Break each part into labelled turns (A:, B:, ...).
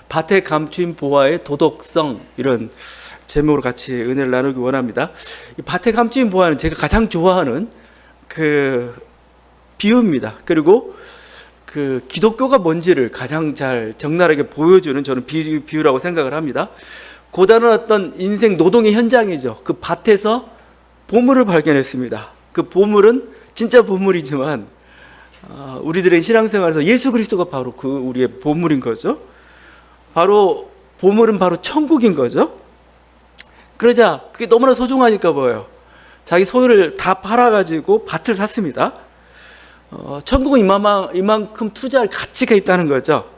A: 밭에 감추인 보화의 도덕성, 이런 제목으로 같이 은혜를 나누기 원합니다. 이 밭에 감추인 보화는 제가 가장 좋아하는 그 비유입니다. 그리고 그 기독교가 뭔지를 가장 잘 적나라하게 보여주는 저는 비유라고 생각을 합니다. 고단한 어떤 인생 노동의 현장이죠. 그 밭에서 보물을 발견했습니다. 그 보물은 진짜 보물이지만 우리들의 신앙생활에서 예수 그리스도가 바로 그 우리의 보물인 거죠. 바로 보물은 바로 천국인 거죠. 그러자 그게 너무나 소중하니까 뭐예요? 자기 소유를 다 팔아가지고 밭을 샀습니다. 천국은 이만큼 투자할 가치가 있다는 거죠.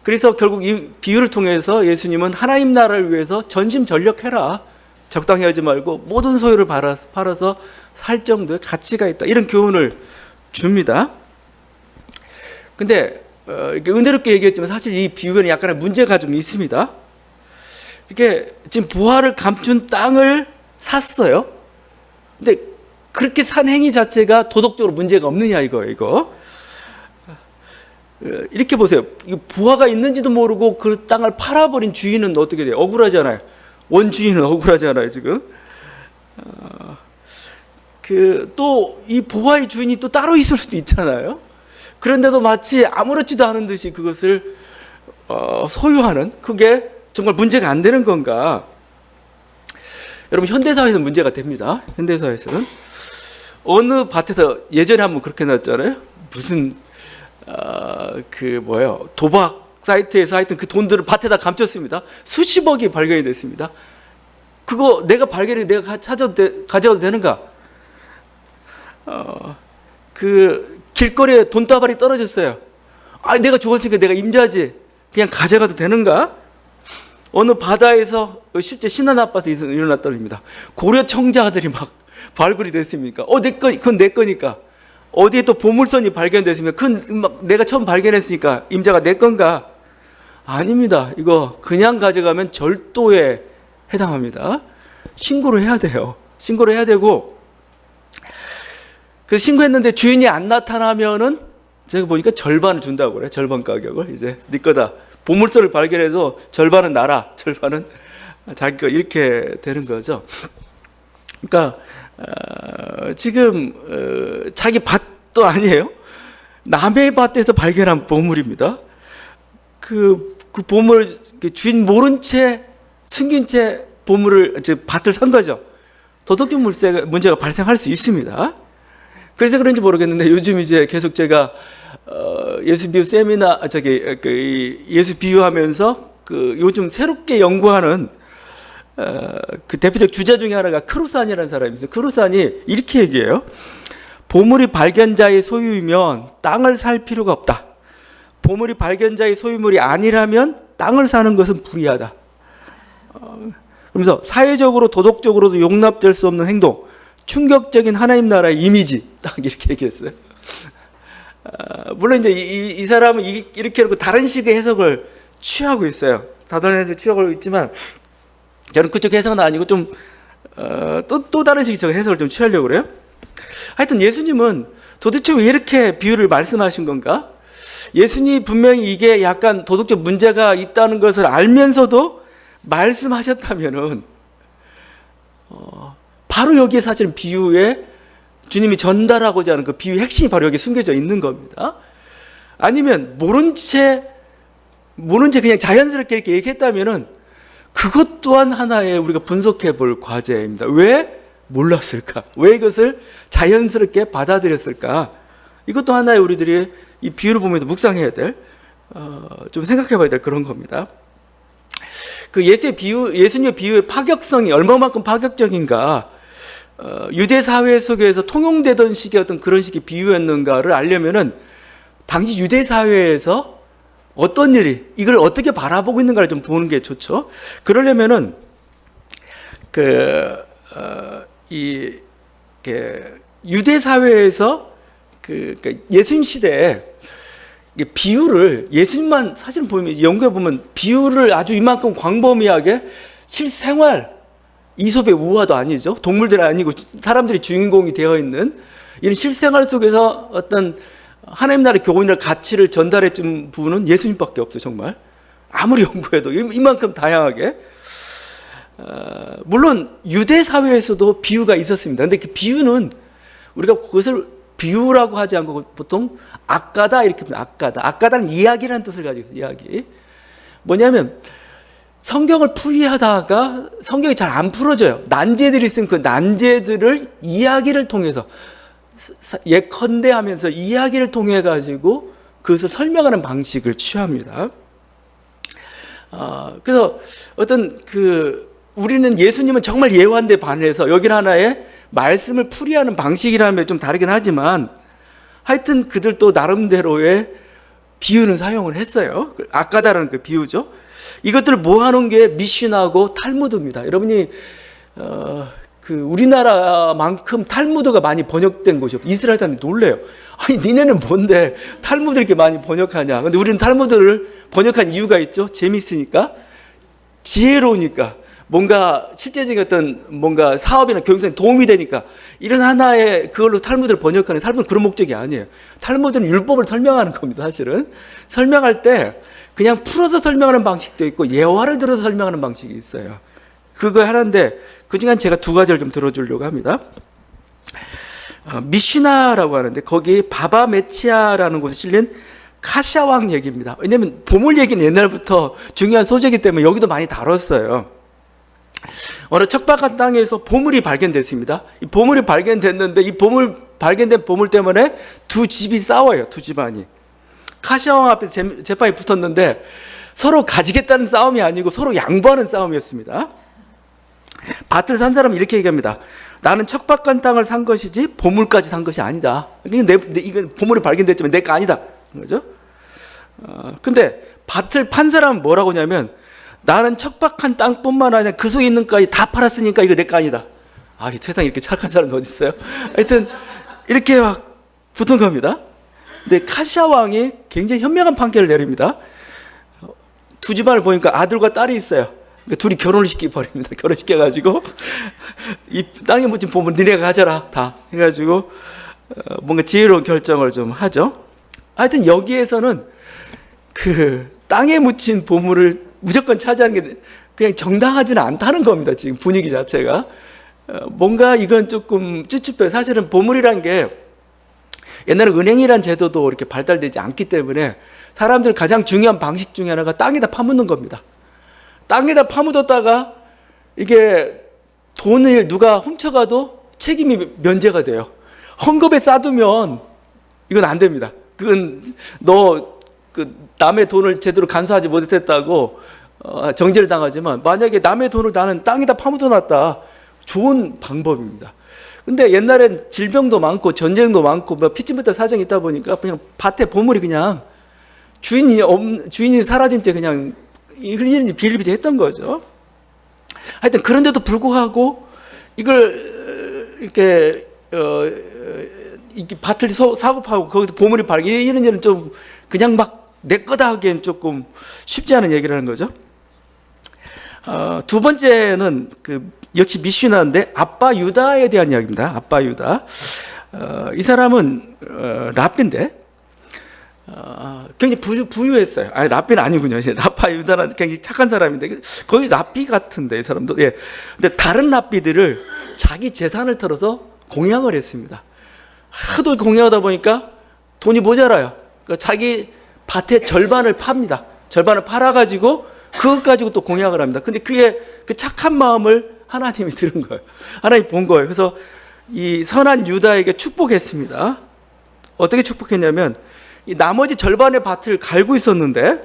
A: 그래서 결국 이 비유를 통해서 예수님은 하나님 나라를 위해서 전심전력해라, 적당히 하지 말고 모든 소유를 팔아서 살 정도의 가치가 있다, 이런 교훈을 줍니다. 근데 은혜롭게 얘기했지만 사실 이 비유에는 약간의 문제가 좀 있습니다. 이렇게 지금 보화를 감춘 땅을 샀어요. 근데 그렇게 산 행위 자체가 도덕적으로 문제가 없느냐, 이거. 이렇게 보세요. 보화가 있는지도 모르고 그 땅을 팔아버린 주인은 어떻게 돼요? 억울하잖아요. 원주인은 억울하잖아요, 지금. 또 이 보화의 주인이 또 따로 있을 수도 있잖아요. 그런데도 마치 아무렇지도 않은 듯이 그것을 소유하는, 그게 정말 문제가 안 되는 건가? 여러분, 현대사회에서는 문제가 됩니다. 현대사회에서는. 어느 밭에서 예전에 한번 그렇게 났잖아요. 무슨 도박 사이트에서 하여튼 그 돈들을 밭에다 감췄습니다. 수십억이 발견이 됐습니다. 그거 내가 발견해 내가 가져도 되는가? 그 길거리에 돈다발이 떨어졌어요. 내가 죽었으니까 내가 임자지, 그냥 가져가도 되는가? 어느 바다에서 실제 신안 앞바다에 일어났다고 합니다. 고려 청자들이 막 발굴이 됐습니까? 그건 내 거니까. 어디에 또 보물선이 발견됐습니까? 그건 막 내가 처음 발견했으니까 임자가 내 건가? 아닙니다. 이거 그냥 가져가면 절도에 해당합니다. 신고를 해야 돼요. 신고를 해야 되고, 그 신고했는데 주인이 안 나타나면은 제가 보니까 절반을 준다고 그래요. 절반 가격을. 이제 네 거다. 보물소를 발견해도 절반은 나라, 절반은 자기 거, 이렇게 되는 거죠. 그러니까 지금 자기 밭도 아니에요. 남의 밭에서 발견한 보물입니다. 그 보물 주인 모른 채, 숨긴 채 보물을, 밭을 산 거죠. 도덕적 문제가 발생할 수 있습니다. 그래서 그런지 모르겠는데 요즘 이제 계속 제가 예수 비유 세미나, 예수 비유하면서 요즘 새롭게 연구하는 그 대표적 주자 중에 하나가 크루산이라는 사람이 있어요. 크루산이 이렇게 얘기해요. 보물이 발견자의 소유이면 땅을 살 필요가 없다. 보물이 발견자의 소유물이 아니라면 땅을 사는 것은 불이하다. 그러면서 사회적으로 도덕적으로도 용납될 수 없는 행동, 충격적인 하나님 나라의 이미지, 딱 이렇게 얘기했어요. 물론 이제 이 사람은 이렇게 하고 다른 식의 해석을 취하고 있어요. 다른 해석을 취하고 있지만 저는 그쪽 해석은 아니고 좀 또 다른 식의 해석을 좀 취하려고 그래요. 하여튼 예수님은 도대체 왜 이렇게 비유를 말씀하신 건가? 예수님이 분명히 이게 약간 도덕적 문제가 있다는 것을 알면서도 말씀하셨다면은 바로 여기에 사실은 비유에 주님이 전달하고자 하는 그 비유의 핵심이 바로 여기에 숨겨져 있는 겁니다. 아니면 모른 채 그냥 자연스럽게 이렇게 얘기했다면은 그것 또한 하나의 우리가 분석해 볼 과제입니다. 왜 몰랐을까? 왜 이것을 자연스럽게 받아들였을까? 이것도 하나의 우리들이 이 비유를 보면서 묵상해야 될, 좀 생각해 봐야 될 그런 겁니다. 그 예수님의 비유의 파격성이 얼마만큼 파격적인가, 유대 사회 속에서 통용되던 식의 어떤 그런 식의 비유였는가를 알려면은 당시 유대 사회에서 어떤 일이, 이걸 어떻게 바라보고 있는가를 좀 보는 게 좋죠. 그러려면은 유대 사회에서 예수님 시대에 비유를, 예수님만 사실 보면, 연구해 보면 비유를 아주 이만큼 광범위하게 실생활, 이솝의 우화도 아니죠. 동물들이 아니고 사람들이 주인공이 되어 있는 이런 실생활 속에서 어떤 하나님 나라의 교훈이나 가치를 전달해 준 분은 예수님밖에 없어요. 정말 아무리 연구해도 이만큼 다양하게. 물론 유대 사회에서도 비유가 있었습니다. 근데 그 비유는 우리가 그것을 비유라고 하지 않고 보통 악가다 이렇게 합니다. 악가다는 이야기라는 뜻을 가지고 있어요. 이야기. 뭐냐면 성경을 풀이하다가 성경이 잘 안 풀어져요. 난제들이 쓴 그 난제들을 이야기를 통해서 예컨대 하면서 이야기를 통해 가지고 그것을 설명하는 방식을 취합니다. 그래서 어떤 우리는 예수님은 정말 예화인데 반해서 여기는 하나의 말씀을 풀이하는 방식이라면 좀 다르긴 하지만 하여튼 그들도 나름대로의 비유는 사용을 했어요. 아까다라는 그 비유죠. 이것들을 모아놓은 게 미신하고 탈무드입니다. 여러분이 우리나라만큼 탈무드가 많이 번역된 곳이 없어요. 이스라엘 사람들이 놀래요. 아니 니네는 뭔데 탈무드를 이렇게 많이 번역하냐. 근데 우리는 탈무드를 번역한 이유가 있죠. 재밌으니까, 지혜로우니까, 뭔가 실제적인 어떤 뭔가 사업이나 교육상에 도움이 되니까, 이런 하나의 그걸로 탈무드를 번역하는, 탈무드는 그런 목적이 아니에요. 탈무드는 율법을 설명하는 겁니다. 사실은 설명할 때 그냥 풀어서 설명하는 방식도 있고 예화를 들어서 설명하는 방식이 있어요. 그거 하나인데 그중에 제가 두 가지를 좀 들어주려고 합니다. 미시나라고 하는데 거기 바바메치아라는 곳에 실린 카샤왕 얘기입니다. 왜냐하면 보물 얘기는 옛날부터 중요한 소재이기 때문에 여기도 많이 다뤘어요. 어느 척박한 땅에서 보물이 발견됐습니다. 이 보물이 발견됐는데 이 발견된 보물 때문에 두 집이 싸워요. 두 집안이. 카샤왕 앞에 재판이 붙었는데 서로 가지겠다는 싸움이 아니고 서로 양보하는 싸움이었습니다. 밭을 산 사람은 이렇게 얘기합니다. 나는 척박한 땅을 산 것이지 보물까지 산 것이 아니다. 이건 보물이 발견됐지만 내 거 아니다. 그죠? 근데 밭을 판 사람은 뭐라고 하냐면 나는 척박한 땅뿐만 아니라 그 속에 있는 것까지 다 팔았으니까 이거 내 거 아니다. 이 세상에 이렇게 착한 사람이 어디 있어요? 하여튼 이렇게 막 붙은 겁니다. 근데 카시아 왕이 굉장히 현명한 판결을 내립니다. 두 집안을 보니까 아들과 딸이 있어요. 그러니까 둘이 결혼을 시켜버립니다. 결혼시켜가지고 이 땅에 묻힌 보물 니네가 가져라 다 해가지고 뭔가 지혜로운 결정을 좀 하죠. 하여튼 여기에서는 그 땅에 묻힌 보물을 무조건 차지하는 게 그냥 정당하지는 않다는 겁니다. 지금 분위기 자체가 뭔가 이건 조금 찝찝해요. 사실은 보물이란 게 옛날에 은행이란 제도도 이렇게 발달되지 않기 때문에 사람들 가장 중요한 방식 중에 하나가 땅에다 파묻는 겁니다. 땅에다 파묻었다가 이게 돈을 누가 훔쳐가도 책임이 면제가 돼요. 헝겊에 싸두면 이건 안 됩니다. 그건 남의 돈을 제대로 간수하지 못했다고 정죄를 당하지만 만약에 남의 돈을 나는 땅에다 파묻어 놨다. 좋은 방법입니다. 근데 옛날엔 질병도 많고 전쟁도 많고 피치못할 사정이 있다 보니까 그냥 밭에 보물이 그냥 주인이 사라진 채 그냥 비일비재했던 거죠. 하여튼 그런데도 불구하고 이걸 이렇게 밭을 사고 파고 거기서 보물이 발견 이런 일은 좀 그냥 막 내 거다 하기엔 조금 쉽지 않은 얘기라는 거죠. 두 번째는 역시 미슈나인데 아빠 유다에 대한 이야기입니다. 아빠 유다. 이 사람은 랍비인데 굉장히 부유했어요. 랍비는 아니군요. 아빠 유다는 굉장히 착한 사람인데 거의 랍비 같은데 이 사람도. 예. 근데 다른 랍비들을 자기 재산을 털어서 공양을 했습니다. 하도 공양하다 보니까 돈이 모자라요. 그러니까 자기 밭의 절반을 팝니다. 절반을 팔아가지고 그것 가지고 또 공양을 합니다. 근데 그의 그 착한 마음을 하나님이 들은 거예요. 하나님이 본 거예요. 그래서 이 선한 유다에게 축복했습니다. 어떻게 축복했냐면 이 나머지 절반의 밭을 갈고 있었는데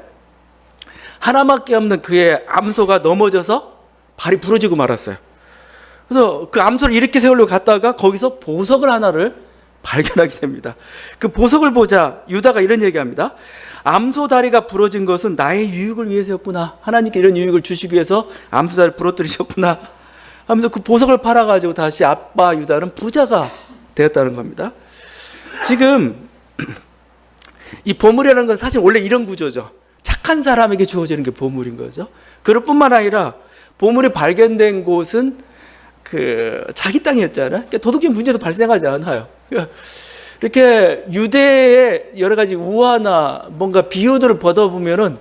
A: 하나밖에 없는 그의 암소가 넘어져서 발이 부러지고 말았어요. 그래서 그 암소를 이렇게 세우려고 갔다가 거기서 보석을 하나를 발견하게 됩니다. 그 보석을 보자 유다가 이런 얘기합니다. 암소 다리가 부러진 것은 나의 유익을 위해서였구나. 하나님께 이런 유익을 주시기 위해서 암소 다리를 부러뜨리셨구나 하면서 그 보석을 팔아가지고 다시 아빠 유다는 부자가 되었다는 겁니다. 지금 이 보물이라는 건 사실 원래 이런 구조죠. 착한 사람에게 주어지는 게 보물인 거죠. 그럴 뿐만 아니라 보물이 발견된 곳은 자기 땅이었잖아요. 그러니까 도덕적인 문제도 발생하지 않아요. 이렇게 유대의 여러 가지 우화나 뭔가 비유들을 보다 보면은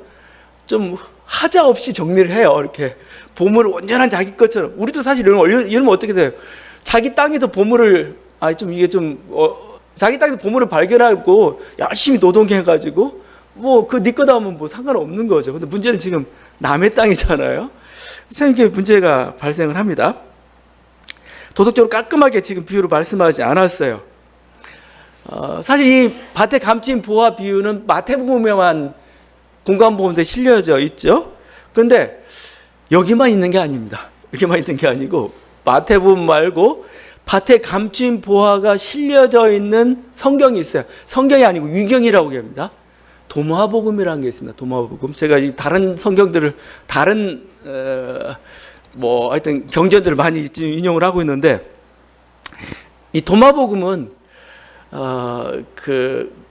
A: 좀 하자 없이 정리를 해요. 이렇게 보물을 온전한 자기 것처럼. 우리도 사실 이러면 어떻게 돼요? 자기 땅에서 보물을 자기 땅에서 보물을 발견하고 열심히 노동해가지고 뭐 네 거다 하면 뭐 상관없는 거죠. 근데 문제는 지금 남의 땅이잖아요. 참 이게 문제가 발생을 합니다. 도덕적으로 깔끔하게 지금 비유를 말씀하지 않았어요. 사실 이 밭에 감추인 보화 비유는 마태복음에만 공관보험에 실려져 있죠. 그런데 여기만 있는 게 아닙니다. 여기만 있는 게 아니고 마태복음 말고 밭에 감추인 보화가 실려져 있는 성경이 있어요. 성경이 아니고 유경이라고 합니다. 도마복음이라는 게 있습니다. 도마복음. 제가 이 다른 성경들을 다른 하여튼 경전들을 많이 지금 인용을 하고 있는데 이 도마복음은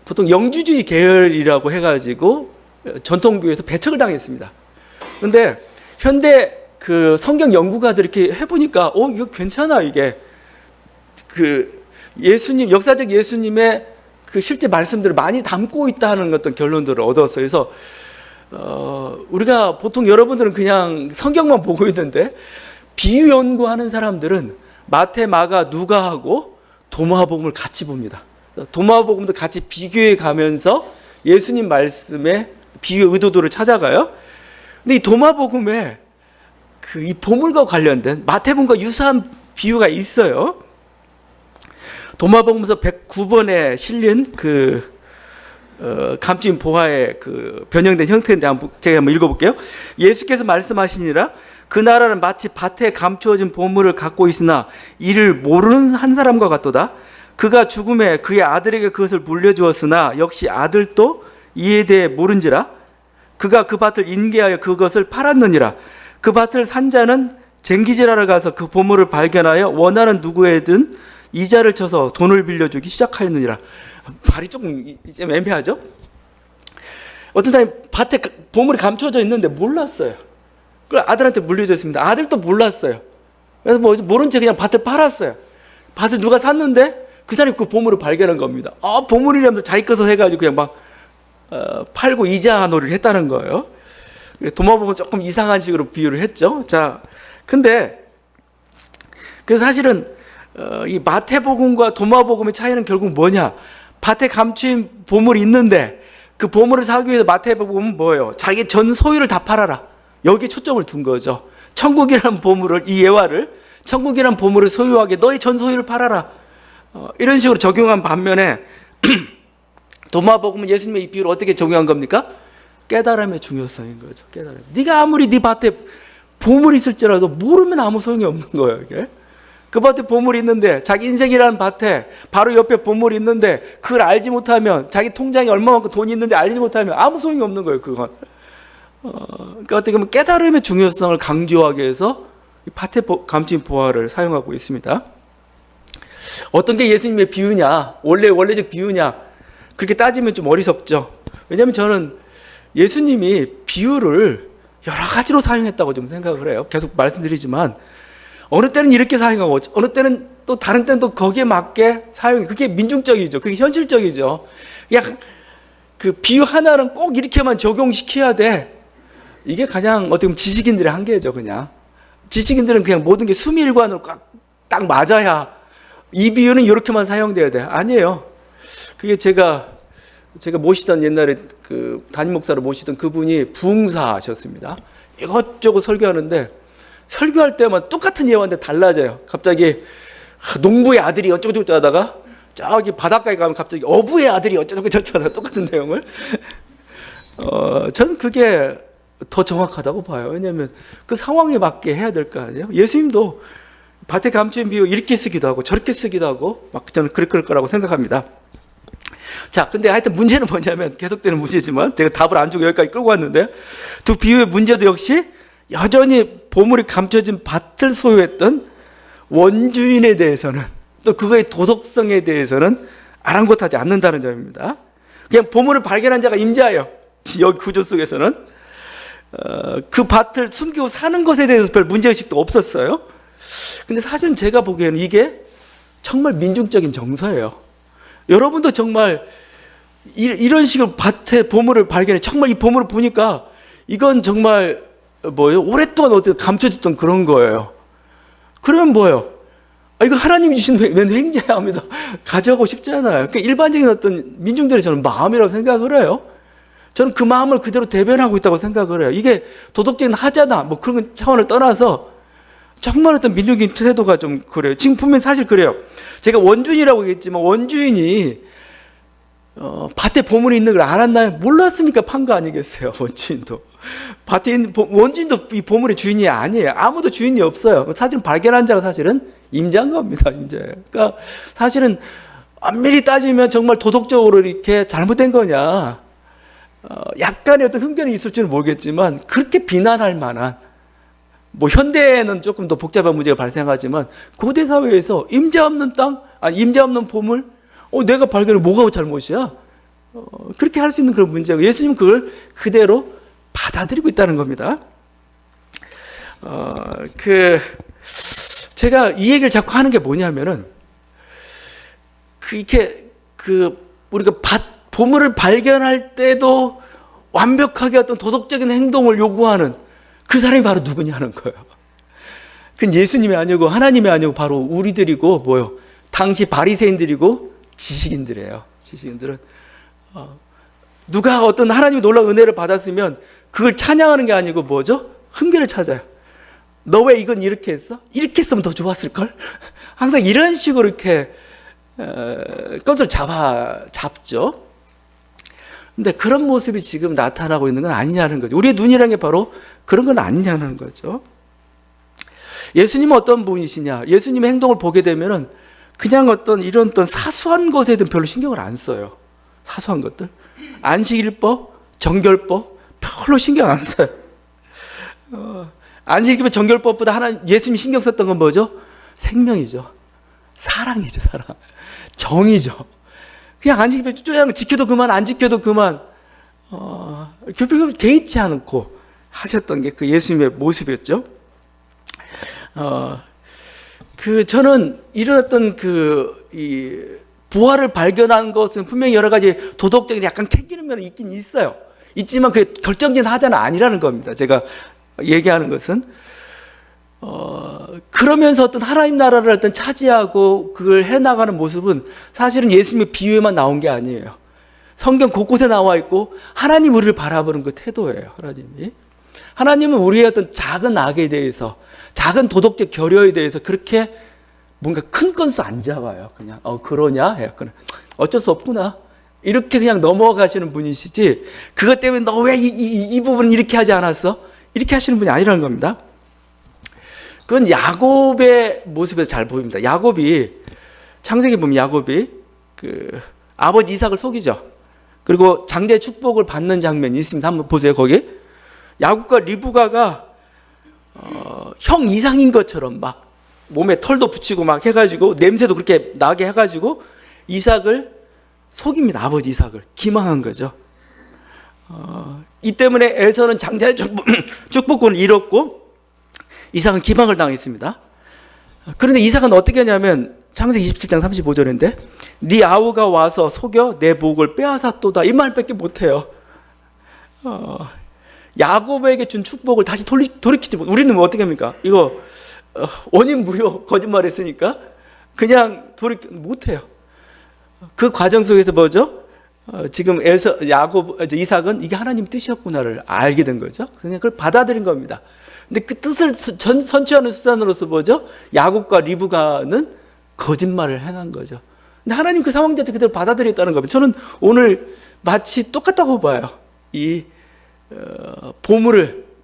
A: 보통 영주주의 계열이라고 해가지고 전통교회에서 배척을 당했습니다. 그런데 현대 그 성경 연구가들이 이렇게 해보니까 이거 괜찮아. 이게 예수님, 역사적 예수님의 그 실제 말씀들을 많이 담고 있다는 어떤 결론들을 얻었어요. 그래서 우리가 보통 여러분들은 그냥 성경만 보고 있는데 비유 연구하는 사람들은 마태, 마가, 누가하고 도마복음을 같이 봅니다. 도마복음도 같이 비교해 가면서 예수님 말씀의 비유의 의도도를 찾아가요. 근데 이 도마복음에 이 보물과 관련된 마태복음과 유사한 비유가 있어요. 도마복음서 109번에 실린 감추인 보화의 변형된 형태인데 제가 한번 읽어볼게요. 예수께서 말씀하시니라 그 나라는 마치 밭에 감추어진 보물을 갖고 있으나 이를 모르는 한 사람과 같도다. 그가 죽음에 그의 아들에게 그것을 물려주었으나 역시 아들도 이에 대해 모른지라. 그가 그 밭을 인계하여 그것을 팔았느니라. 그 밭을 산 자는 쟁기질하러 가서 그 보물을 발견하여 원하는 누구에든 이자를 쳐서 돈을 빌려주기 시작하였느니라. 말이 조금 애매하죠? 어떤 사람이 밭에 보물이 감춰져 있는데 몰랐어요. 그걸 아들한테 물려줬습니다. 아들도 몰랐어요. 그래서 모른 채 그냥 밭을 팔았어요. 밭을 누가 샀는데 그 사람이 그 보물을 발견한 겁니다. 보물이라면서 자기 것을 해가지고 그냥 막 팔고 이자 놀이를 했다는 거예요. 도마복음은 조금 이상한 식으로 비유를 했죠. 자, 근데 그래서 사실은 이 마태복음과 도마복음의 차이는 결국 뭐냐? 밭에 감추인 보물이 있는데 그 보물을 사기 위해서 마태복음은 뭐예요? 자기 전 소유를 다 팔아라. 여기에 초점을 둔 거죠. 천국이라는 보물을, 이 예화를 천국이라는 보물을 소유하게 너의 전 소유를 팔아라. 이런 식으로 적용한 반면에 도마복음은 예수님의 이 비유를 어떻게 적용한 겁니까? 깨달음의 중요성인 거죠. 깨달음. 네가 아무리 네 밭에 보물이 있을지라도 모르면 아무 소용이 없는 거예요. 이게. 그 밭에 보물이 있는데 자기 인생이라는 밭에 바로 옆에 보물이 있는데 그걸 알지 못하면 자기 통장에 얼마만큼 돈이 있는데 알지 못하면 아무 소용이 없는 거예요. 그건. 그러니까 어떻게 보면 깨달음의 중요성을 강조하기 위해서 이 밭에 감추인 보화를 사용하고 있습니다. 어떤 게 예수님의 비유냐, 원래적 비유냐, 그렇게 따지면 좀 어리석죠. 왜냐하면 저는 예수님이 비유를 여러 가지로 사용했다고 좀 생각을 해요. 계속 말씀드리지만 어느 때는 이렇게 사용하고 어느 때는 또 다른 때는 또 거기에 맞게 사용이, 그게 민중적이죠. 그게 현실적이죠. 그냥 그 비유 하나는 꼭 이렇게만 적용시켜야 돼. 이게 가장 어떻게 보면 지식인들의 한계죠. 그냥 지식인들은 그냥 모든 게 수미일관으로 딱 맞아야 이 비유는 이렇게만 사용돼야 돼. 아니에요. 그게 제가 모시던 옛날에 그 담임 목사로 모시던 그분이 부흥사셨습니다. 이것저것 설교하는데 설교할 때만 똑같은 예화인데 달라져요. 갑자기 농부의 아들이 어쩌고저쩌고 하다가 저기 바닷가에 가면 갑자기 어부의 아들이 어쩌고저쩌고 하다가 똑같은 내용을 저는 그게 더 정확하다고 봐요. 왜냐하면 그 상황에 맞게 해야 될 거 아니에요. 예수님도 밭에 감추인 비유 이렇게 쓰기도 하고 저렇게 쓰기도 하고 막 저는 그럴 거라고 생각합니다. 자, 근데 하여튼 문제는 뭐냐면 계속되는 문제지만 제가 답을 안 주고 여기까지 끌고 왔는데 두 비유의 문제도 역시 여전히 보물이 감춰진 밭을 소유했던 원주인에 대해서는 또 그거의 도덕성에 대해서는 아랑곳하지 않는다는 점입니다. 그냥 보물을 발견한 자가 임자예요. 여기 구조 속에서는 그 밭을 숨기고 사는 것에 대해서 별 문제의식도 없었어요. 근데 사실은 제가 보기에는 이게 정말 민중적인 정서예요. 여러분도 정말 이런 식으로 밭에 보물을 발견해 정말 이 보물을 보니까 이건 정말 뭐예요? 오랫동안 어떻게 감춰졌던 그런 거예요. 그러면 뭐예요? 이거 하나님이 주신 횡재야 하면서 가져가고 싶잖아요. 그러니까 일반적인 어떤 민중들의 저는 마음이라고 생각을 해요. 저는 그 마음을 그대로 대변하고 있다고 생각을 해요. 이게 도덕적인 하자다 뭐 그런 차원을 떠나서 정말 어떤 민족적인 태도가 좀 그래요. 지금 보면 사실 그래요. 제가 원주인이라고 얘기했지만 원주인이 밭에 보물이 있는 걸 알았나요? 몰랐으니까 판 거 아니겠어요. 원주인도 밭에 있는 원주인도 이 보물의 주인이 아니에요. 아무도 주인이 없어요. 사실 발견한 자가 사실은 임자인 겁니다. 임자예요. 그러니까 사실은 엄밀히 따지면 정말 도덕적으로 이렇게 잘못된 거냐, 약간의 어떤 흠결이 있을 줄은 모르겠지만 그렇게 비난할 만한, 뭐 현대에는 조금 더 복잡한 문제가 발생하지만 고대 사회에서 임자 없는 땅, 아니 임자 없는 보물, 내가 발견해 뭐가 잘못이야? 그렇게 할 수 있는 그런 문제고 예수님은 그걸 그대로 받아들이고 있다는 겁니다. 제가 이 얘기를 자꾸 하는 게 뭐냐면은 우리가 보물을 발견할 때도 완벽하게 어떤 도덕적인 행동을 요구하는 그 사람이 바로 누구냐는 거예요. 그건 예수님이 아니고 하나님이 아니고 바로 우리들이고 뭐요? 당시 바리새인들이고 지식인들이에요. 지식인들은 누가 어떤 하나님의 놀라운 은혜를 받았으면 그걸 찬양하는 게 아니고 뭐죠? 흠결을 찾아요. 너 왜 이건 이렇게 했어? 이렇게 했으면 더 좋았을걸? 항상 이런 식으로 이렇게 것을 잡죠. 근데 그런 모습이 지금 나타나고 있는 건 아니냐는 거죠. 우리의 눈이라는 게 바로 그런 건 아니냐는 거죠. 예수님은 어떤 분이시냐? 예수님의 행동을 보게 되면은 그냥 이런 사소한 것에 대해 별로 신경을 안 써요. 사소한 것들. 안식일법, 정결법, 별로 신경 안 써요. 안식일법, 정결법보다 예수님이 신경 썼던 건 뭐죠? 생명이죠. 사랑이죠, 사랑. 정이죠. 그냥 안식일법 쪼양 지켜도 그만, 안 지켜도 그만, 별로 개의치 않고 하셨던 게 그 예수님의 모습이었죠. 저는 이런 어떤 이 부활을 발견한 것은 분명히 여러 가지 도덕적인 약간 캥기는 면이 있긴 있어요. 있지만 그게 결정적인 하자는 아니라는 겁니다. 제가 얘기하는 것은. 그러면서 어떤 하나님 나라를 어떤 차지하고 그걸 해나가는 모습은 사실은 예수님의 비유에만 나온 게 아니에요. 성경 곳곳에 나와 있고 하나님 우리를 바라보는 그 태도예요. 하나님은 우리의 어떤 작은 악에 대해서, 작은 도덕적 결여에 대해서 그렇게 뭔가 큰 건수 안 잡아요. 그냥 그러냐? 약간 어쩔 수 없구나. 이렇게 그냥 넘어가시는 분이시지 그것 때문에 너 왜 이 부분 이렇게 하지 않았어? 이렇게 하시는 분이 아니라는 겁니다. 그건 야곱의 모습에서 잘 보입니다. 야곱이 창세기 보면 야곱이 아버지 이삭을 속이죠. 그리고 장자의 축복을 받는 장면이 있습니다. 한번 보세요. 거기 야곱과 리브가가 형 이상인 것처럼 막 몸에 털도 붙이고 막 해가지고 냄새도 그렇게 나게 해가지고 이삭을 속입니다. 아버지 이삭을 기망한 거죠. 이 때문에 에서는 장자의 축복권을 잃었고 이삭은 기망을 당했습니다. 그런데 이삭은 어떻게 하냐면 창세기 27장 35절인데 네 아우가 와서 속여 내 복을 빼앗았도다 이 말밖에 못해요. 야곱에게 준 축복을 다시 돌이키지 못. 우리는 어떻게 합니까? 이거 원인 무효 거짓말했으니까 그냥 돌이키 못해요. 그 과정 속에서 뭐죠? 지금 이삭은 이게 하나님 뜻이었구나를 알게 된 거죠. 그냥 그걸 받아들인 겁니다. 근데 그 뜻을 선취하는 수단으로서 뭐죠? 야곱과 리브가는 거짓말을 행한 거죠. 근데 하나님 그 상황 자체 그대로 받아들였다는 겁니다. 저는 오늘 마치 똑같다고 봐요. 이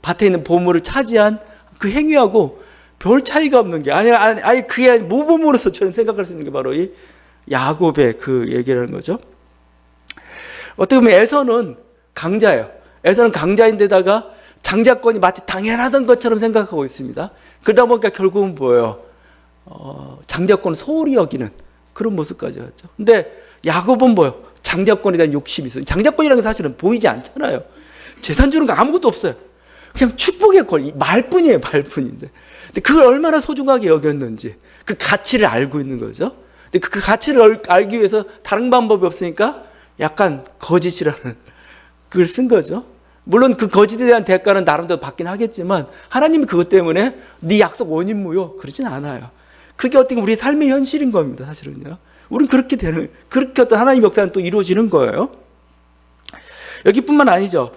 A: 밭에 있는 보물을 차지한 그 행위하고 별 차이가 없는 게 아예 그게 모범으로서 저는 생각할 수 있는 게 바로 이 야곱의 그 얘기라는 거죠. 어떻게 보면 에서는 강자예요. 에서는 강자인데다가 장자권이 마치 당연하던 것처럼 생각하고 있습니다. 그러다 보니까 결국은 뭐예요? 장자권을 소홀히 여기는 그런 모습까지 왔죠. 근데 야곱은 뭐예요? 장자권에 대한 욕심이 있어요. 장자권이라는 게 사실은 보이지 않잖아요. 재산 주는 거 아무것도 없어요. 그냥 축복의 권리, 말뿐이에요. 말뿐인데. 근데 그걸 얼마나 소중하게 여겼는지 그 가치를 알고 있는 거죠. 근데 그 가치를 알기 위해서 다른 방법이 없으니까 약간 거짓이라는 그걸 쓴 거죠. 물론 그 거짓에 대한 대가는 나름대로 받긴 하겠지만 하나님이 그것 때문에 네 약속 원인무효 그러진 않아요. 그게 어떻게 우리 삶의 현실인 겁니다. 사실은요. 우린 그렇게 어떤 하나님의 역사는 또 이루어지는 거예요. 여기뿐만 아니죠.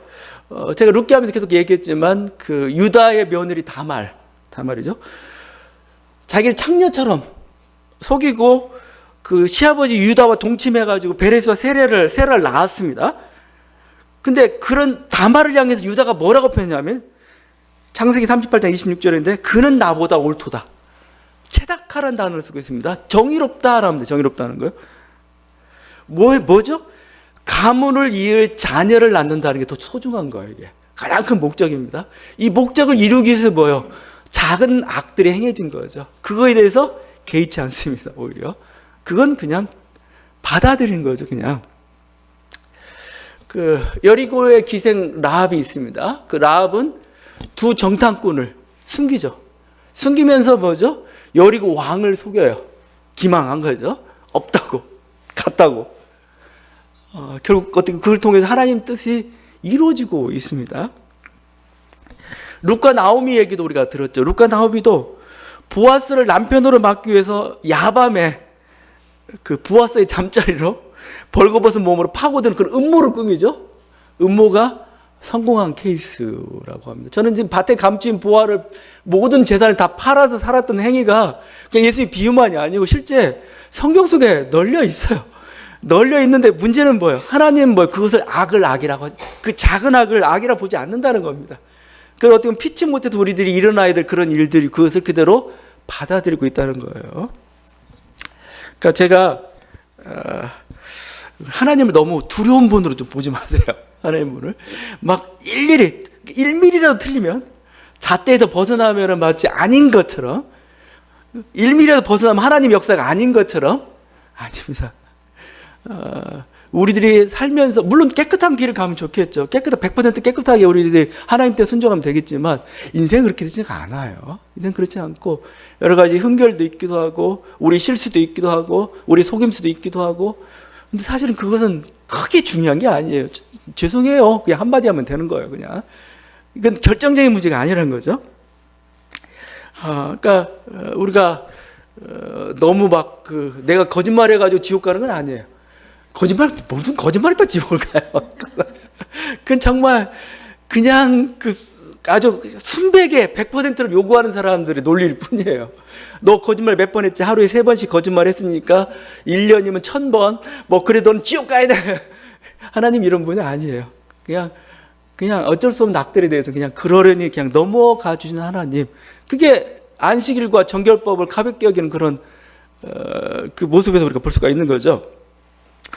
A: 제가 룻기하면서 계속 얘기했지만 그 유다의 며느리 다말이죠. 자기를 창녀처럼 속이고 그 시아버지 유다와 동침해가지고 베레스와 세라를 낳았습니다. 근데 그런 다말을 향해서 유다가 뭐라고 표현하냐면 창세기 38장 26절인데 그는 나보다 옳도다. 체닥하라는 단어를 쓰고 있습니다. 정의롭다라는 정의롭다는 거예요. 뭐죠? 가문을 이을 자녀를 낳는다는 게 더 소중한 거예요. 이게 가장 큰 목적입니다. 이 목적을 이루기 위해서 뭐예요? 작은 악들이 행해진 거죠. 그거에 대해서 개의치 않습니다. 오히려 그건 그냥 받아들인 거죠. 그냥 그 여리고의 기생 라합이 있습니다. 그 라합은 두 정탐꾼을 숨기죠. 숨기면서 뭐죠? 여리고 왕을 속여요. 기망한 거죠. 없다고, 갔다고. 결국 어떻게 그걸 통해서 하나님 뜻이 이루어지고 있습니다. 룻과 나오미 얘기도 우리가 들었죠. 룻과 나오미도 보아스를 남편으로 맡기 위해서 야밤에 그 보아스의 잠자리로 벌거벗은 몸으로 파고드는 그런 음모를 꾸미죠. 음모가 성공한 케이스라고 합니다. 저는 지금 밭에 감추인 보아를 모든 재산을 다 팔아서 살았던 행위가 그냥 예수의 비유만이 아니고 실제 성경 속에 널려 있어요. 널려 있는데 문제는 뭐예요? 하나님은 뭐예요? 그것을 악이라고 하죠. 그 작은 악을 악이라 보지 않는다는 겁니다. 그 어떻게 보면 피치 못해도 우리들이 일어나야 될 그런 일들이 그것을 그대로 받아들이고 있다는 거예요. 그러니까 제가 하나님을 너무 두려운 분으로 좀 보지 마세요. 하나님 분을 막 일일이 1mm라도 틀리면 잣대에서 벗어나면 마치 아닌 것처럼 1mm라도 벗어나면 하나님 역사가 아닌 것처럼 아닙니다. 우리들이 살면서 물론 깨끗한 길을 가면 좋겠죠. 100% 깨끗하게 우리들이 하나님 때 순종하면 되겠지만 인생은 그렇게 되지가 않아요. 인생은 그렇지 않고 여러 가지 흠결도 있기도 하고 우리 실수도 있기도 하고 우리 속임수도 있기도 하고 근데 사실은 그것은 크게 중요한 게 아니에요. 죄송해요. 그냥 한마디 하면 되는 거예요. 그냥 이건 결정적인 문제가 아니라는 거죠. 그러니까 우리가 너무 막 내가 거짓말해가지고 지옥 가는 건 아니에요. 무슨 거짓말했다 지옥을 가요. 그건 정말 그냥 아주 순백의 100%를 요구하는 사람들의 논리일 뿐이에요. 너 거짓말 몇 번 했지? 하루에 3번씩 거짓말 했으니까 1년이면 1000번. 뭐 그래 넌 지옥 가야 돼. 하나님 이런 분이 아니에요. 그냥 어쩔 수 없는 악들에 대해서 그냥 그러려니 그냥 넘어가 주시는 하나님. 그게 안식일과 정결법을 가볍게 여기는 그런 그 모습에서 우리가 볼 수가 있는 거죠.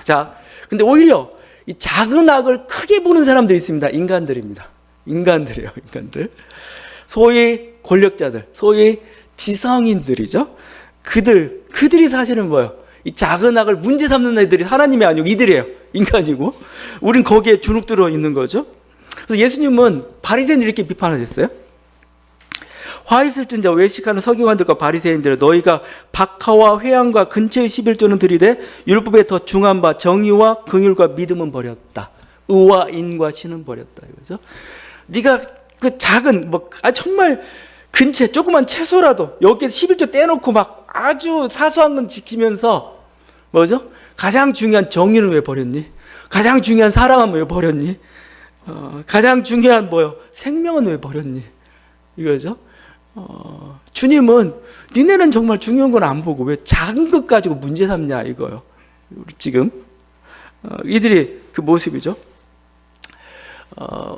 A: 자, 근데 오히려 이 작은 악을 크게 보는 사람들이 있습니다. 인간들입니다. 인간들이에요, 인간들. 소위 권력자들, 소위 지성인들이죠. 그들이 사실은 뭐예요? 이 작은 악을 문제 삼는 애들이 하나님이 아니고 이들이에요. 인간이고. 우린 거기에 주눅 들어 있는 거죠. 그래서 예수님은 바리새인들 이렇게 비판하셨어요. 화 있을진 자 외식하는 서기관들과 바리새인들 너희가 박하와 회양과 근처의 11조는 들이되 율법에 더 중한 바 정의와 긍휼과 믿음은 버렸다. 의와 인과 신은 버렸다 이거죠. 네가 그 작은 정말 근처 조그만 채소라도 여기에 11조 떼놓고 막 아주 사소한 건 지키면서 뭐죠? 가장 중요한 정의는 왜 버렸니? 가장 중요한 사랑은 왜 버렸니? 가장 중요한 생명은 왜 버렸니? 이거죠. 주님은 니네는 정말 중요한 건 안 보고 왜 작은 것 가지고 문제 삼냐 이거요. 우리 지금 이들이 그 모습이죠.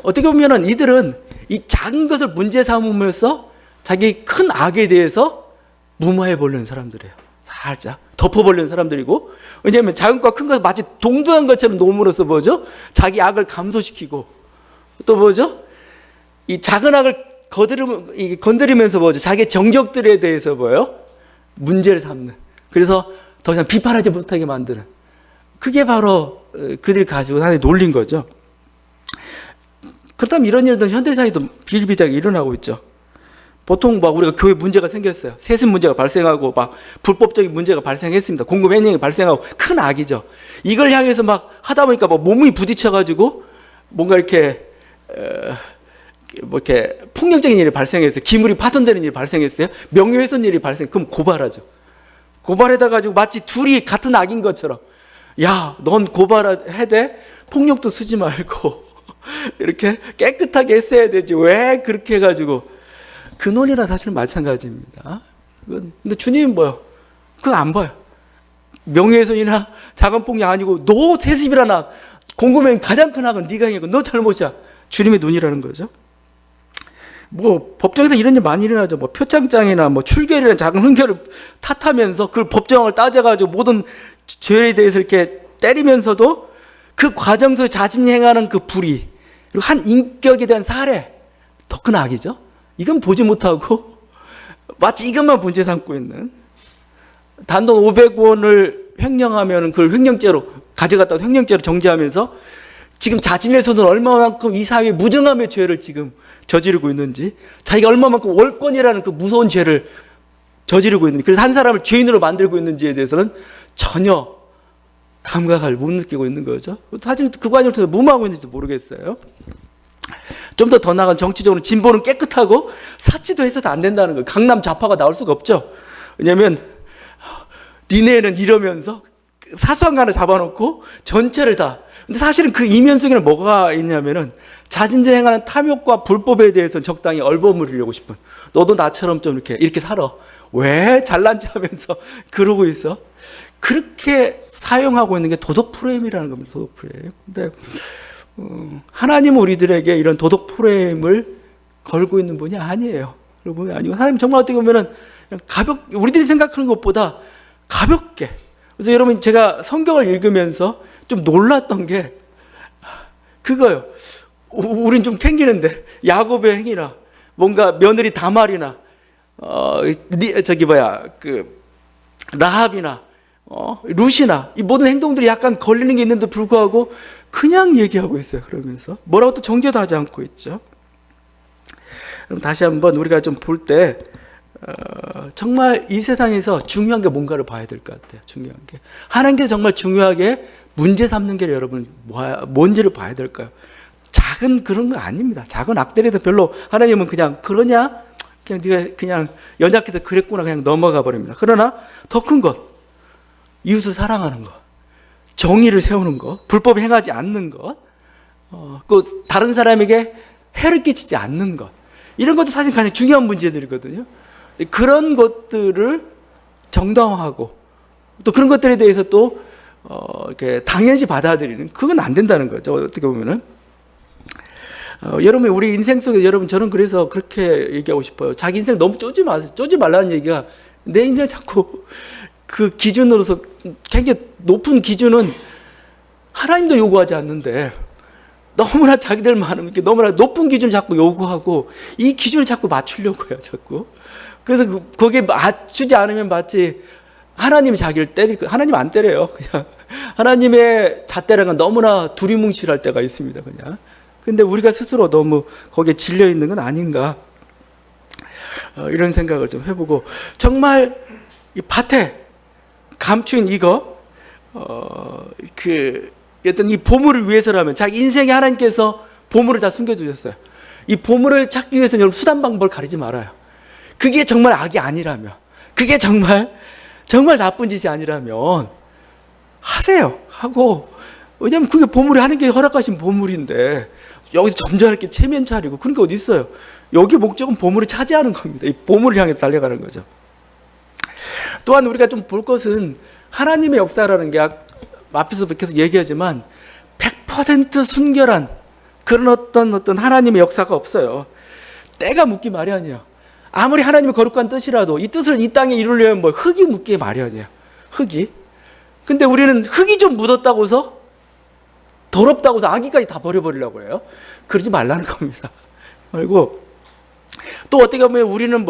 A: 어떻게 보면은 이들은 이 작은 것을 문제 삼으면서 자기 큰 악에 대해서 무마해 버리는 사람들이에요. 살짝 덮어버리는 사람들이고 왜냐하면 작은 것과 큰 것을 마치 동등한 것처럼 놓음으로써 뭐죠? 자기 악을 감소시키고 또 뭐죠? 이 작은 악을 건드리면서 뭐죠? 자기 정적들에 대해서 문제를 삼는. 그래서 더 이상 비판하지 못하게 만드는. 그게 바로 그들이 가지고 하나님 놀린 거죠. 그렇다면 이런 일은 현대사회도 비일비재하게 일어나고 있죠. 보통 우리가 교회 문제가 생겼어요. 세습 문제가 발생하고 불법적인 문제가 발생했습니다. 공급 횡령이 발생하고 큰 악이죠. 이걸 향해서 하다 보니까 몸이 부딪혀가지고 뭔가 이렇게 뭐 이렇게 폭력적인 일이 발생했어요. 기물이 파손되는 일이 발생했어요. 명예훼손 일이 그럼 고발하죠. 고발해다 가지고 마치 둘이 같은 악인 것처럼, 야, 넌 고발해야 돼? 폭력도 쓰지 말고 이렇게 깨끗하게 했어야 되지. 왜 그렇게 해가지고. 그 논리나 사실 마찬가지입니다. 근데 주님은 뭐요? 그거 안 봐요. 명예훼손이나 작은 폭력 아니고 너 세습이라나 공금의 가장 큰 악은 네가 행했고 너 잘못이야. 주님의 눈이라는 거죠. 뭐 법정에서 이런 일 많이 일어나죠. 뭐 표창장이나 뭐 출결이나 작은 훈결을 탓하면서 그 법정을 따져가지고 모든 죄에 대해서 이렇게 때리면서도 그 과정 속에 자신이 행하는 그 불의, 그리고 한 인격에 대한 살해, 더 큰 악이죠. 이건 보지 못하고 마치 이것만 문제 삼고 있는, 단돈 500원을 횡령하면 그걸 횡령죄로 가져갔다가 횡령죄로 정죄하면서 지금 자신의 손으로 얼마만큼 이 사회에 무정함의 죄를 지금 저지르고 있는지, 자기가 얼마만큼 월권이라는 그 무서운 죄를 저지르고 있는지, 그래서 한 사람을 죄인으로 만들고 있는지에 대해서는 전혀 감각을 못 느끼고 있는 거죠. 사실 그 과정을 통해서 무마하고 있는지도 모르겠어요. 좀 더 나아간 정치적으로 진보는 깨끗하고 사치도 해서도 안 된다는 거예요. 강남 좌파가 나올 수가 없죠. 왜냐하면 니네는 이러면서 사소한 거 하나 잡아놓고 전체를 다. 근데 사실은 그 이면 속에는 뭐가 있냐면은 자신들이 행하는 탐욕과 불법에 대해서는 적당히 얼버무리려고 싶은, 너도 나처럼 좀 이렇게 살아. 왜 잘난 체 하면서 그러고 있어? 그렇게 사용하고 있는 게 도덕 프레임이라는 겁니다. 도덕 프레임. 근데 하나님은 우리들에게 이런 도덕 프레임을 걸고 있는 분이 아니에요. 그런 분이 아니고, 하나님 정말 어떻게 보면은 가볍게, 우리들이 생각하는 것보다 가볍게. 그래서 여러분, 제가 성경을 읽으면서 좀 놀랐던 게 그거요. 우린 좀 캥기는데 야곱의 행위나 뭔가 며느리 다말이나 라합이나 룻이나 이 모든 행동들이 약간 걸리는 게 있는데 불구하고 그냥 얘기하고 있어요. 그러면서 뭐라고 또 정죄도 하지 않고 있죠. 그럼 다시 한번 우리가 좀 볼 때 정말 이 세상에서 중요한 게 뭔가를 봐야 될 것 같아요. 중요한 게 하나님께서 정말 중요하게 문제 삼는 게 여러분 뭔지를 봐야 될까요? 작은 그런 거 아닙니다. 작은 악들에도 별로 하나님은 그냥 그러냐? 그냥 네가 그냥 연약해서 그랬구나 그냥 넘어가 버립니다. 그러나 더 큰 것, 이웃을 사랑하는 것, 정의를 세우는 것, 불법 행하지 않는 것, 그 다른 사람에게 해를 끼치지 않는 것, 이런 것도 사실 가장 중요한 문제들이거든요. 그런 것들을 정당화하고 또 그런 것들에 대해서 또 이렇게 당연시 받아들이는, 그건 안 된다는 거죠. 어떻게 보면은. 여러분, 우리 인생 속에 여러분, 저는 그래서 그렇게 얘기하고 싶어요. 자기 인생 너무 쪼지 마세요. 쪼지 말라는 얘기가, 내 인생을 자꾸 그 기준으로서 굉장히 높은 기준은 하나님도 요구하지 않는데 너무나 자기들 많으면 이렇게 너무나 높은 기준을 자꾸 요구하고 이 기준을 자꾸 맞추려고 해요. 자꾸. 그래서 거기에 맞추지 않으면 마치 하나님이 자기를 때릴 거예요. 하나님 안 때려요. 그냥 하나님의 잣대랑은 너무나 두리뭉실할 때가 있습니다. 그냥. 근데 우리가 스스로 너무 거기에 질려 있는 건 아닌가, 이런 생각을 좀 해보고, 정말 이 밭에 감추인 이거, 어떤 이 보물을 위해서라면 자기 인생에 하나님께서 보물을 다 숨겨주셨어요. 이 보물을 찾기 위해서는 여러분 수단 방법을 가리지 말아요. 그게 정말 악이 아니라면, 그게 정말 나쁜 짓이 아니라면 하세요. 하고, 왜냐하면 그게 보물이 하나님께 허락하신 보물인데 여기서 점잖게 체면 차리고 그런 게 어디 있어요. 여기 목적은 보물을 차지하는 겁니다. 이 보물을 향해 달려가는 거죠. 또한 우리가 좀 볼 것은 하나님의 역사라는 게 앞에서 계속 얘기하지만 100% 순결한 그런 어떤 하나님의 역사가 없어요. 때가 묻기 마련이에요. 아무리 하나님의 거룩한 뜻이라도 이 뜻을 이 땅에 이루려면 흙이 묻기 마련이에요. 흙이. 근데 우리는 흙이 좀 묻었다고 해서 더럽다고 해서 아기까지 다 버려버리려고 해요. 그러지 말라는 겁니다. 그리고 또 어떻게 보면 우리는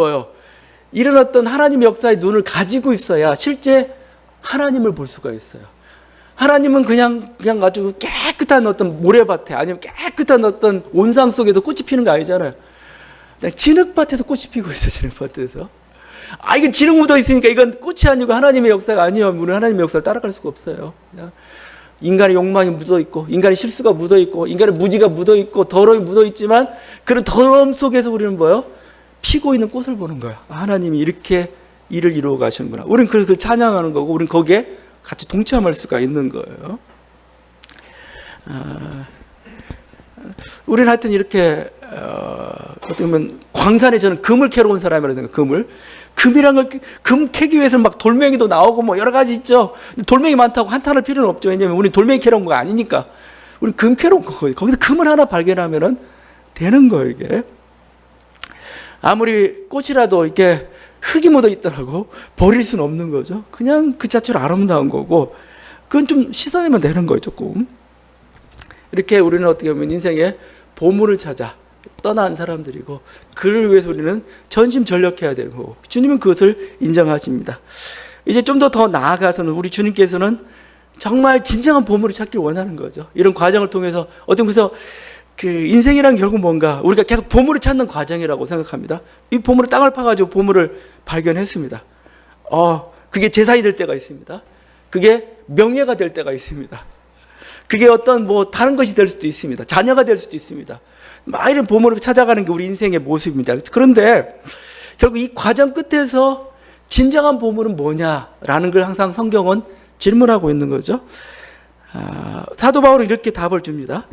A: 이런 어떤 하나님의 역사의 눈을 가지고 있어야 실제 하나님을 볼 수가 있어요. 하나님은 그냥 아주 깨끗한 어떤 모래밭에 아니면 깨끗한 어떤 온상 속에서 꽃이 피는 거 아니잖아요. 진흙밭에서 꽃이 피고 있어요. 진흙밭에서. 이건 진흙 묻어 있으니까 이건 꽃이 아니고 하나님의 역사가 아니면 우리는 하나님의 역사를 따라갈 수가 없어요. 그냥 인간의 욕망이 묻어있고 인간의 실수가 묻어있고 인간의 무지가 묻어있고 더러움이 묻어있지만 그런 더러움 속에서 우리는 뭐예요? 피고 있는 꽃을 보는 거야. 하나님이 이렇게 일을 이루어 가시는구나. 우리는 그걸 찬양하는 거고 우리는 거기에 같이 동참할 수가 있는 거예요. 우리는 하여튼 이렇게 어떻게 보면 광산에 저는 금을 캐러 온 사람이라든가 금이란 걸 금 캐기 위해서는 막 돌멩이도 나오고 뭐 여러 가지 있죠. 근데 돌멩이 많다고 한탄할 필요는 없죠. 왜냐면 우리 돌멩이 캐러 온 거 아니니까. 우리 금 캐러 온 거예요. 거기서 금을 하나 발견하면은 되는 거예요, 이게. 아무리 꽃이라도 이렇게 흙이 묻어 있더라고 버릴 수는 없는 거죠. 그냥 그 자체로 아름다운 거고 그건 좀 씻어내면 되는 거예요, 조금. 이렇게 우리는 어떻게 보면 인생의 보물을 찾아 떠난 사람들이고 그를 위해서 우리는 전심전력해야 되고 주님은 그것을 인정하십니다. 이제 좀 더 나아가서는 우리 주님께서는 정말 진정한 보물을 찾길 원하는 거죠. 이런 과정을 통해서 그래서 그 인생이란 결국 뭔가 우리가 계속 보물을 찾는 과정이라고 생각합니다. 이 보물을 땅을 파가지고 보물을 발견했습니다. 그게 재산이 될 때가 있습니다. 그게 명예가 될 때가 있습니다. 그게 어떤 다른 것이 될 수도 있습니다. 자녀가 될 수도 있습니다. 이런 보물을 찾아가는 게 우리 인생의 모습입니다. 그런데 결국 이 과정 끝에서 진정한 보물은 뭐냐라는 걸 항상 성경은 질문하고 있는 거죠. 사도 바울은 이렇게 답을 줍니다.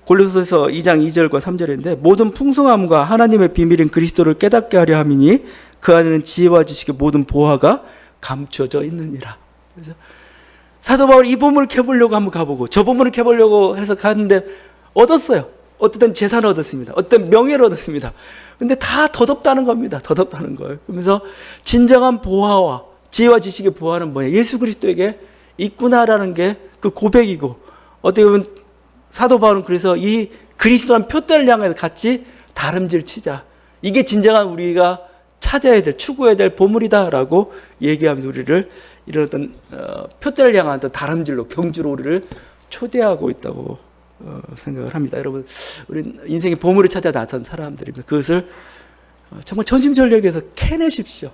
A: 골로새서 2장 2절과 3절인데 모든 풍성함과 하나님의 비밀인 그리스도를 깨닫게 하려 함이니 그 안에는 지혜와 지식의 모든 보화가 감춰져 있느니라. 그래서 사도 바울이 이 보물을 캐보려고 한번 가보고 저 보물을 캐보려고 해서 갔는데 얻었어요. 어떤 재산을 얻었습니다. 어떤 명예를 얻었습니다. 근데 다 덧없다는 겁니다. 덧없다는 거예요. 그러면서 진정한 보화와 지혜와 지식의 보화는 뭐냐? 예수 그리스도에게 있구나라는 게 그 고백이고 어떻게 보면 사도 바울은 그래서 이 그리스도란 표대를 향해서 같이 다름질 치자. 이게 진정한 우리가 찾아야 될, 추구해야 될 보물이다라고 얘기하면서 우리를 이런 어떤 표대를 향한 어떤 다름질로 경주로 우리를 초대하고 있다고 생각을 합니다. 여러분, 우리는 인생의 보물을 찾아 나선 사람들입니다. 그것을 정말 전심전력에서 캐내십시오.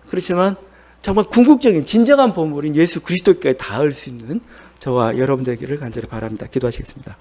A: 그렇지만 정말 궁극적인 진정한 보물인 예수 그리스도께 닿을 수 있는 저와 여러분 되기를 간절히 바랍니다. 기도하시겠습니다.